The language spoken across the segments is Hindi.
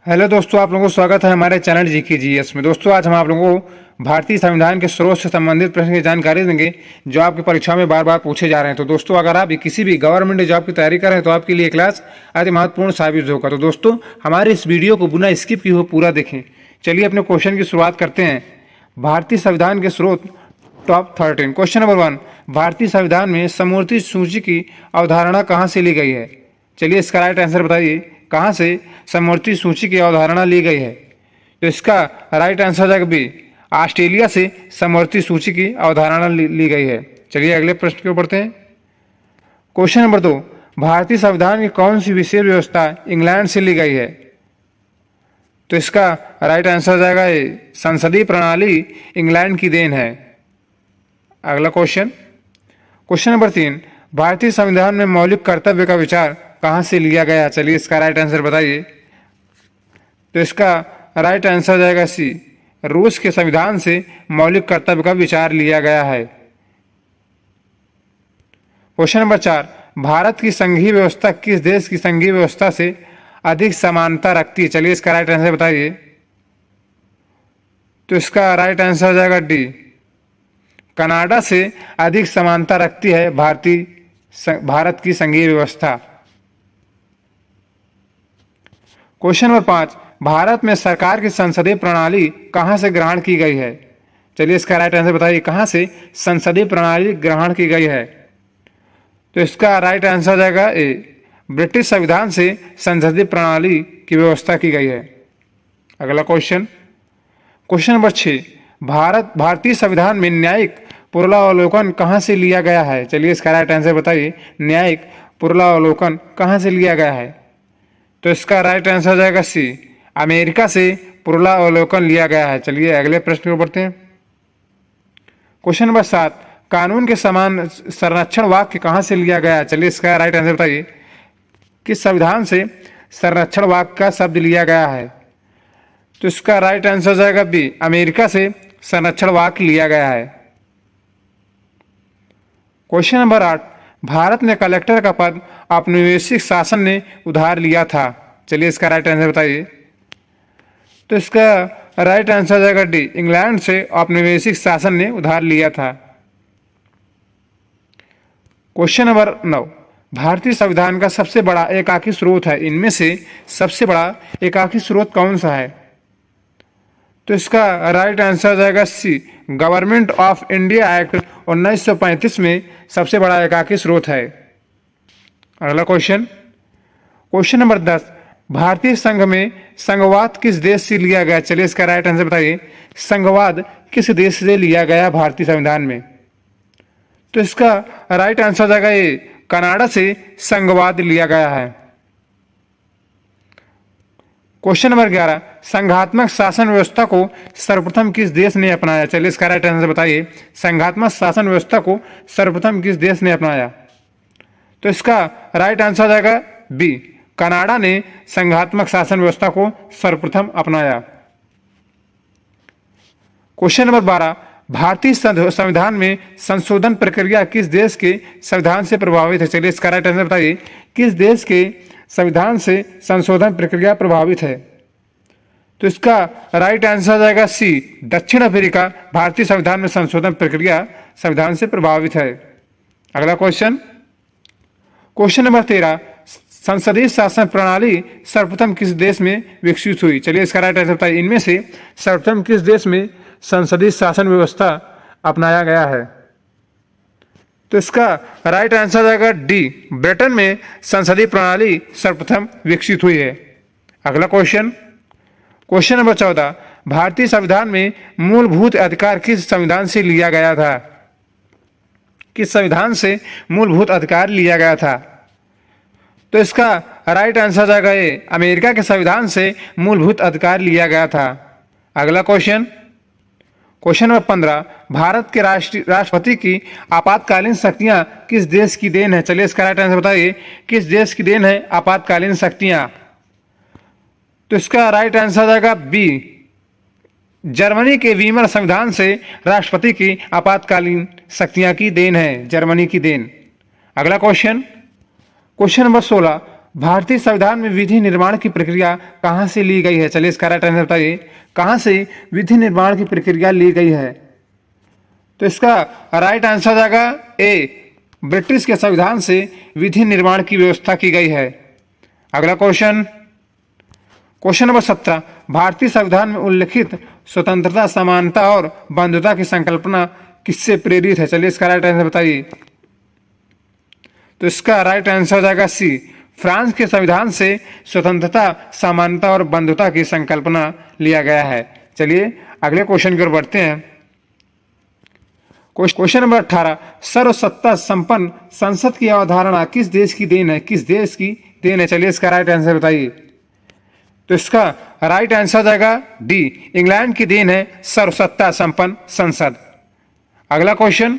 हेलो दोस्तों, आप लोगों को स्वागत है हमारे चैनल जीके जीएस में। दोस्तों, आज हम आप लोगों को भारतीय संविधान के स्रोत से संबंधित प्रश्न की जानकारी देंगे जो आपकी परीक्षा में बार बार पूछे जा रहे हैं। तो दोस्तों, अगर आप किसी भी गवर्नमेंट जॉब की तैयारी कर रहे हैं तो आपके लिए क्लास अति महत्वपूर्ण साबित होगा। तो दोस्तों, हमारे इस वीडियो को बिना स्किप किए हुए पूरा देखें। चलिए अपने क्वेश्चन की शुरुआत करते हैं। भारतीय संविधान के स्रोत टॉप 13। क्वेश्चन नंबर 1, भारतीय संविधान में समवर्ती सूची की अवधारणा कहाँ से ली गई है? चलिए इसका राइट आंसर बताइए, कहाँ से समवर्ती सूची की अवधारणा ली गई है? तो इसका राइट आंसर जाएगा बी, ऑस्ट्रेलिया से समवर्ती सूची की अवधारणा ली गई है। चलिए अगले प्रश्न की ओर बढ़ते हैं। क्वेश्चन नंबर 2, भारतीय संविधान की कौन सी विशेष व्यवस्था इंग्लैंड से ली गई है? तो इसका राइट आंसर जाएगा ए, संसदीय प्रणाली इंग्लैंड की देन है। अगला क्वेश्चन नंबर 3, भारतीय संविधान में मौलिक कर्तव्य का विचार कहाँ से लिया गया? चलिए इसका राइट आंसर बताइए। तो इसका राइट आंसर जाएगा सी, रूस के संविधान से मौलिक कर्तव्य का विचार लिया गया है। क्वेश्चन नंबर 4, भारत की संघीय व्यवस्था किस देश की संघीय व्यवस्था से अधिक समानता रखती है? चलिए इसका राइट आंसर बताइए। तो इसका राइट आंसर जाएगा डी, कनाडा से अधिक समानता रखती है भारत की संघीय व्यवस्था। क्वेश्चन नंबर 5, भारत में सरकार की संसदीय प्रणाली कहाँ से ग्रहण की गई है? चलिए इसका राइट आंसर बताइए, कहाँ से संसदीय प्रणाली ग्रहण की गई है? तो इसका राइट आंसर जाएगा ए, ब्रिटिश संविधान से संसदीय प्रणाली की व्यवस्था की गई है। अगला क्वेश्चन नंबर 6, भारतीय संविधान में न्यायिक पुनरावलोकन कहाँ से लिया गया है? चलिए इसका राइट आंसर बताइए, न्यायिक पुनरावलोकन कहाँ से लिया गया है? तो इसका राइट आंसर जाएगा सी, अमेरिका से पुनरावलोकन लिया गया है। चलिए अगले प्रश्न को बढ़ते हैं। क्वेश्चन नंबर 7, कानून के समान संरक्षण वाक्य कहाँ से लिया गया है? चलिए इसका राइट आंसर बताइए, किस संविधान से संरक्षण वाक्य का शब्द लिया गया है? तो इसका राइट आंसर जाएगा बी, अमेरिका से संरक्षण वाक्य लिया गया है। क्वेश्चन नंबर 8, भारत में कलेक्टर का पद औपनिवेशिक शासन ने उधार लिया था। चलिए इसका राइट आंसर बताइए। तो इसका राइट आंसर जाएगा डी, इंग्लैंड से औपनिवेशिक शासन ने उधार लिया था। क्वेश्चन नंबर 9, भारतीय संविधान का सबसे बड़ा एकाकी स्रोत है, इनमें से सबसे बड़ा एकाकी स्रोत कौन सा है? तो इसका राइट आंसर जाएगा सी, गवर्नमेंट ऑफ इंडिया एक्ट 1935 में सबसे बड़ा एकाकी स्रोत है। अगला क्वेश्चन नंबर 10, भारतीय संघ में संघवाद किस देश से लिया गया? चलिए इसका राइट आंसर बताइए, संघवाद किस देश से लिया गया भारतीय संविधान में? तो इसका राइट आंसर जाएगा ये, कनाडा से संघवाद लिया गया है। क्वेश्चन नंबर 11, संघात्मक शासन व्यवस्था को सर्वप्रथम किस देश ने अपनाया? चलिए इसका राइट आंसर बताइए, संघात्मक शासन व्यवस्था को सर्वप्रथम किस देश ने अपनाया? तो इसका राइट आंसर जाएगा बी, कनाडा ने संघात्मक शासन व्यवस्था को सर्वप्रथम अपनाया। क्वेश्चन नंबर 12, भारतीय संविधान में संशोधन प्रक्रिया किस देश के संविधान से प्रभावित है? चलिए इसका राइट आंसर बताइए, किस देश के संविधान से संशोधन प्रक्रिया प्रभावित है? तो इसका राइट आंसर जाएगा सी, दक्षिण अफ्रीका भारतीय संविधान में संशोधन प्रक्रिया संविधान से प्रभावित है। अगला क्वेश्चन नंबर 13, संसदीय शासन प्रणाली सर्वप्रथम किस देश में विकसित हुई? चलिए इसका राइट आंसर बताइए, इनमें से सर्वप्रथम किस देश में संसदीय शासन व्यवस्था अपनाया गया है? तो इसका राइट आंसर जाएगा डी, ब्रिटेन में संसदीय प्रणाली सर्वप्रथम विकसित हुई है। अगला क्वेश्चन नंबर 14, भारतीय संविधान में मूलभूत अधिकार किस संविधान से लिया गया था? किस संविधान से मूलभूत अधिकार लिया गया था? तो इसका राइट आंसर जाएगा ए, अमेरिका के संविधान से मूलभूत अधिकार लिया गया था। अगला क्वेश्चन नंबर 15, भारत के राष्ट्रपति की आपातकालीन शक्तियां किस देश की देन है? चलिए इसका राइट आंसर बताइए, किस देश की देन है आपातकालीन शक्तियां? तो इसका राइट आंसर जाएगा बी, जर्मनी के वीमर संविधान से राष्ट्रपति की आपातकालीन शक्तियां की देन है, जर्मनी की देन। अगला क्वेश्चन नंबर 16, भारतीय संविधान में विधि निर्माण की प्रक्रिया कहाँ से ली गई है? चलिए इसका राइट आंसर बताइए, कहाँ से विधि निर्माण की प्रक्रिया ली गई है? तो इसका राइट आंसर जाएगा ए, ब्रिटिश के संविधान से विधि निर्माण की व्यवस्था की गई है। अगला क्वेश्चन, क्वेश्चन नंबर 17, भारतीय संविधान में उल्लिखित स्वतंत्रता, समानता और बंधुता की संकल्पना किससे प्रेरित है? चलिए इसका राइट आंसर बताइए। तो इसका राइट आंसर जाएगा सी, फ्रांस के संविधान से स्वतंत्रता, समानता और बंधुता की संकल्पना लिया गया है। चलिए अगले क्वेश्चन की ओर बढ़ते हैं। क्वेश्चन नंबर 18, सर्वसत्ता संपन्न संसद की अवधारणा किस देश की देन है? किस देश की देन है? चलिए इसका राइट आंसर बताइए। तो इसका राइट आंसर जाएगा डी, इंग्लैंड की देन है सर्वसत्ता संपन्न संसद। अगला क्वेश्चन,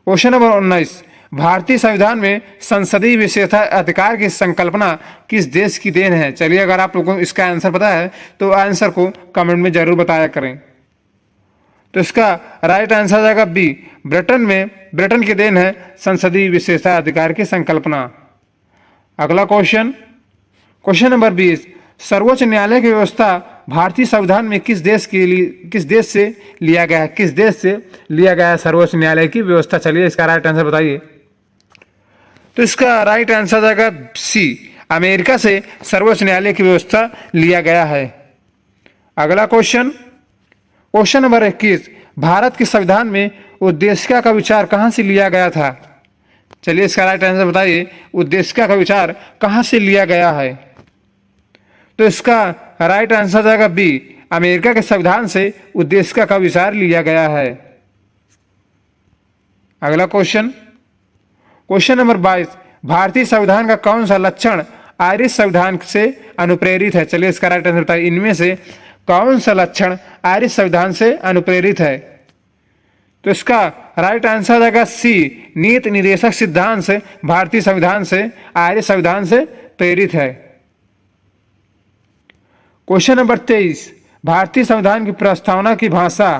क्वेश्चन नंबर 19, भारतीय संविधान में संसदीय विशेषाधिकार की संकल्पना किस देश की देन है? चलिए अगर आप लोगों को इसका आंसर पता है तो आंसर को कमेंट में जरूर बताया करें। तो इसका राइट आंसर जाएगा बी, ब्रिटेन की देन है संसदीय विशेषाधिकार की संकल्पना। अगला क्वेश्चन, क्वेश्चन नंबर 20, सर्वोच्च न्यायालय की व्यवस्था भारतीय संविधान में किस देश से लिया गया है? किस देश से लिया गया है सर्वोच्च न्यायालय की व्यवस्था? चलिए इसका राइट आंसर बताइए। तो इसका राइट आंसर जाएगा सी, अमेरिका से सर्वोच्च न्यायालय की व्यवस्था लिया गया है। अगला क्वेश्चन, क्वेश्चन नंबर 21, भारत के संविधान में उद्देशिका का विचार कहां से लिया गया था? चलिए इसका राइट आंसर बताइए, उद्देशिका का विचार कहां से लिया गया है? तो इसका राइट आंसर जाएगा बी, अमेरिका के संविधान से उद्देशिका का विचार लिया गया है। अगला क्वेश्चन, क्वेश्चन नंबर 22, भारतीय संविधान का कौन सा लक्षण आयरिश संविधान से अनुप्रेरित है? चलिए इसका राइट आंसर बताइए, इनमें से कौन सा लक्षण आयरिश संविधान से अनुप्रेरित है? तो इसका राइट आंसर जाएगा सी, नीति निर्देशक सिद्धांत से भारतीय संविधान से आयरिश संविधान से प्रेरित है। क्वेश्चन नंबर 23, भारतीय संविधान की प्रस्तावना की भाषा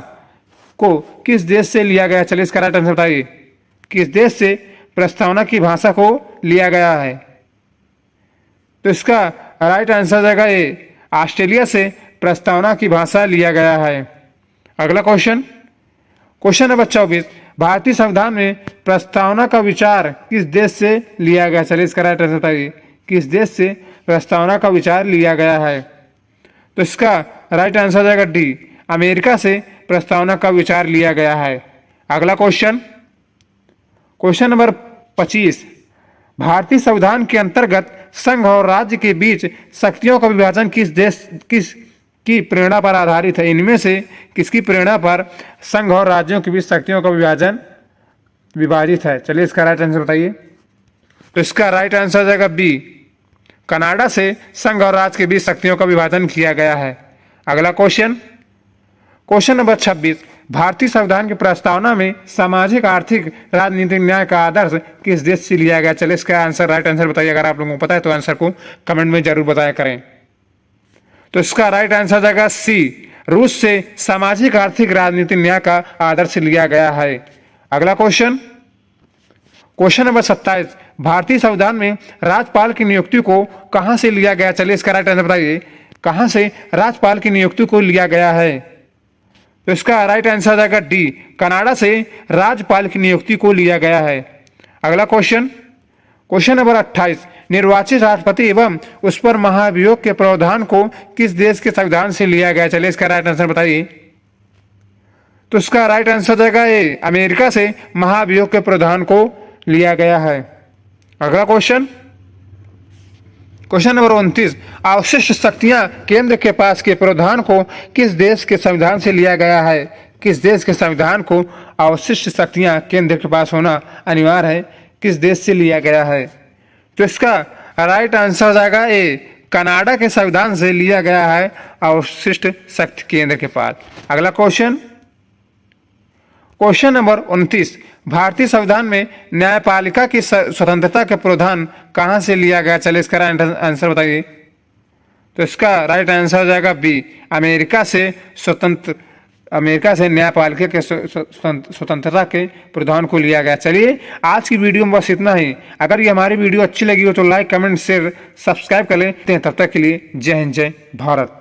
को किस देश से लिया गया? चलिए इसका राइट आंसर बताइए, किस देश से प्रस्तावना की भाषा को लिया गया है? तो इसका राइट आंसर जाएगा ए, ऑस्ट्रेलिया से प्रस्तावना की भाषा लिया गया है। अगला क्वेश्चन, क्वेश्चन नंबर 24, भारतीय संविधान में प्रस्तावना का विचार किस देश से लिया गया? चलिए इसका राइट आंसर बताइए, किस देश से प्रस्तावना का विचार लिया गया है? तो इसका राइट आंसर जाएगा डी, अमेरिका से प्रस्तावना का विचार लिया गया है। अगला क्वेश्चन, क्वेश्चन नंबर 25, भारतीय संविधान के अंतर्गत संघ और राज्य के बीच शक्तियों का विभाजन किस की प्रेरणा पर आधारित है? इनमें से किसकी प्रेरणा पर संघ और राज्यों के बीच शक्तियों का विभाजित है? चलिए इसका राइट आंसर बताइए। तो इसका राइट आंसर जाएगा बी, कनाडा से संघ और राज्य के बीच शक्तियों का विभाजन किया गया है। अगला क्वेश्चन, क्वेश्चन नंबर 26, भारतीय संविधान की प्रस्तावना में सामाजिक, आर्थिक, राजनीतिक न्याय का आदर्श किस देश से लिया गया? चलिए इसका आंसर राइट आंसर बताइए। अगर आप लोगों को पता है तो आंसर को कमेंट में जरूर बताया करें। तो इसका राइट आंसर जाएगा सी, रूस से सामाजिक, आर्थिक, राजनीतिक न्याय का आदर्श लिया गया है। अगला क्वेश्चन, क्वेश्चन नंबर 27, भारतीय संविधान में राज्यपाल की नियुक्ति को कहां से लिया गया? चलिए इसका राइट आंसर बताइए, कहां से राज्यपाल की नियुक्ति को लिया गया है? तो इसका राइट आंसर जाएगा डी, कनाडा से राज्यपाल की नियुक्ति को लिया गया है। अगला क्वेश्चन, क्वेश्चन नंबर 28, निर्वाचित राष्ट्रपति एवं उस पर महाभियोग के प्रावधान को किस देश के संविधान से लिया गया? चलिए इसका राइट आंसर बताइए। तो इसका राइट आंसर जाएगा ए, अमेरिका से महाभियोग के प्रावधान को लिया गया है। अगला क्वेश्चन, क्वेश्चन नंबर 29, अवशिष्ट शक्तियां केंद्र के पास के प्रावधान को किस देश के संविधान से लिया गया है? किस देश के संविधान को अवशिष्ट शक्तियां केंद्र के पास होना अनिवार्य है, किस देश से लिया गया है? तो इसका राइट आंसर जाएगा ए, कनाडा के संविधान से लिया गया है अवशिष्ट शक्ति केंद्र के पास। अगला क्वेश्चन, क्वेश्चन नंबर 29, भारतीय संविधान में न्यायपालिका की स्वतंत्रता के प्रावधान कहां से लिया गया? चलिए इसका राइट आंसर बताइए। तो इसका राइट आंसर हो जाएगा बी, अमेरिका से स्वतंत्र अमेरिका से न्यायपालिका के स्वतंत्रता के प्रावधान को लिया गया। चलिए आज की वीडियो में बस इतना ही। अगर ये हमारी वीडियो अच्छी लगी हो तो लाइक, कमेंट, शेयर, सब्सक्राइब कर लें। तब तक के लिए जय हिंद, जय भारत।